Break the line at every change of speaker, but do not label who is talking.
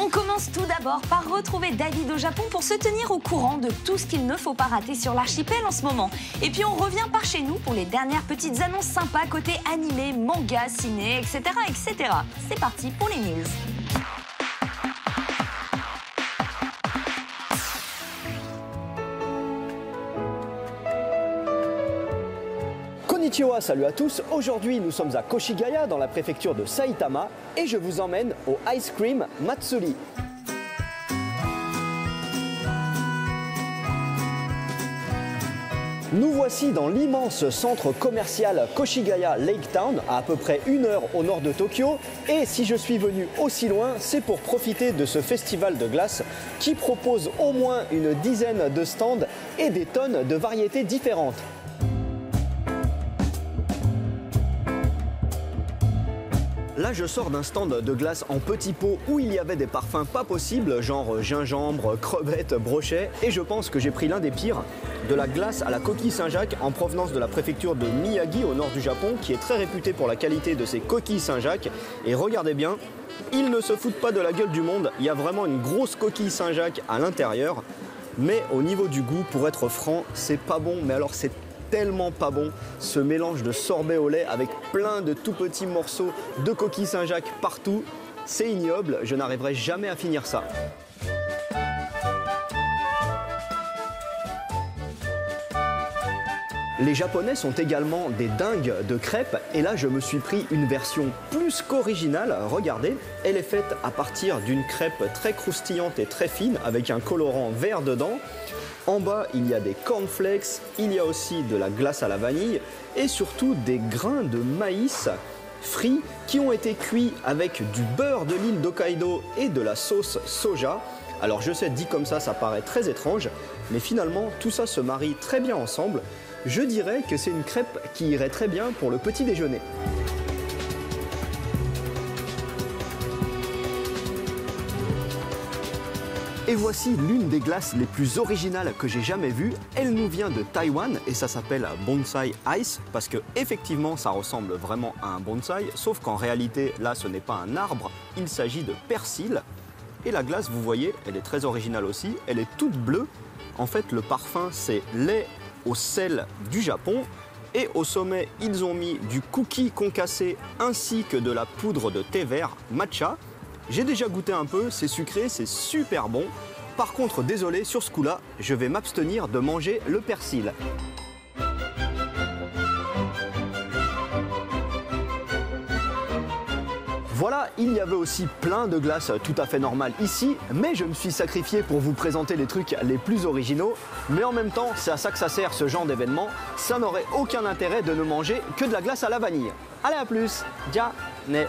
On commence tout d'abord par retrouver David au Japon pour se tenir au courant de tout ce qu'il ne faut pas rater sur l'archipel en ce moment. Et puis on revient par chez nous pour les dernières petites annonces sympas côté animé, manga, ciné, etc. etc. C'est parti pour les news.
Konnichiwa, salut à tous. Aujourd'hui, nous sommes à Koshigaya, dans la préfecture de Saitama, et je vous emmène au Ice Cream Matsuri. Nous voici dans l'immense centre commercial Koshigaya Lake Town, à peu près 1 heure au nord de Tokyo. Et si je suis venu aussi loin, c'est pour profiter de ce festival de glace qui propose au moins une dizaine de stands et des tonnes de variétés différentes. Là, je sors d'un stand de glace en petits pots où il y avait des parfums pas possibles, genre gingembre, crevettes, brochet, et je pense que j'ai pris l'un des pires, de la glace à la coquille Saint-Jacques en provenance de la préfecture de Miyagi au nord du Japon, qui est très réputée pour la qualité de ses coquilles Saint-Jacques. Et regardez bien, ils ne se foutent pas de la gueule du monde, il y a vraiment une grosse coquille Saint-Jacques à l'intérieur, mais au niveau du goût, pour être franc, c'est pas bon, mais alors c'est tellement pas bon, ce mélange de sorbet au lait avec plein de tout petits morceaux de coquilles Saint-Jacques partout, c'est ignoble, je n'arriverai jamais à finir ça. Les Japonais sont également des dingues de crêpes et là je me suis pris une version plus qu'originale. Regardez, elle est faite à partir d'une crêpe très croustillante et très fine avec un colorant vert dedans. En bas, il y a des cornflakes, il y a aussi de la glace à la vanille et surtout des grains de maïs frits qui ont été cuits avec du beurre de l'île d'Hokkaido et de la sauce soja. Alors je sais, dit comme ça paraît très étrange, mais finalement tout ça se marie très bien ensemble. Je dirais que c'est une crêpe qui irait très bien pour le petit déjeuner. Et voici l'une des glaces les plus originales que j'ai jamais vues. Elle nous vient de Taïwan et ça s'appelle Bonsai Ice parce que effectivement ça ressemble vraiment à un bonsaï, sauf qu'en réalité là ce n'est pas un arbre, il s'agit de persil. Et la glace, vous voyez, elle est très originale aussi, elle est toute bleue. En fait le parfum c'est lait au sel du Japon et au sommet ils ont mis du cookie concassé ainsi que de la poudre de thé vert matcha. J'ai déjà goûté un peu, c'est sucré, c'est super bon. Par contre, désolé, sur ce coup-là, je vais m'abstenir de manger le persil. Voilà, il y avait aussi plein de glaces tout à fait normales ici, mais je me suis sacrifié pour vous présenter les trucs les plus originaux. Mais en même temps, c'est à ça que ça sert ce genre d'événement. Ça n'aurait aucun intérêt de ne manger que de la glace à la vanille. Allez, à plus. Ja ne.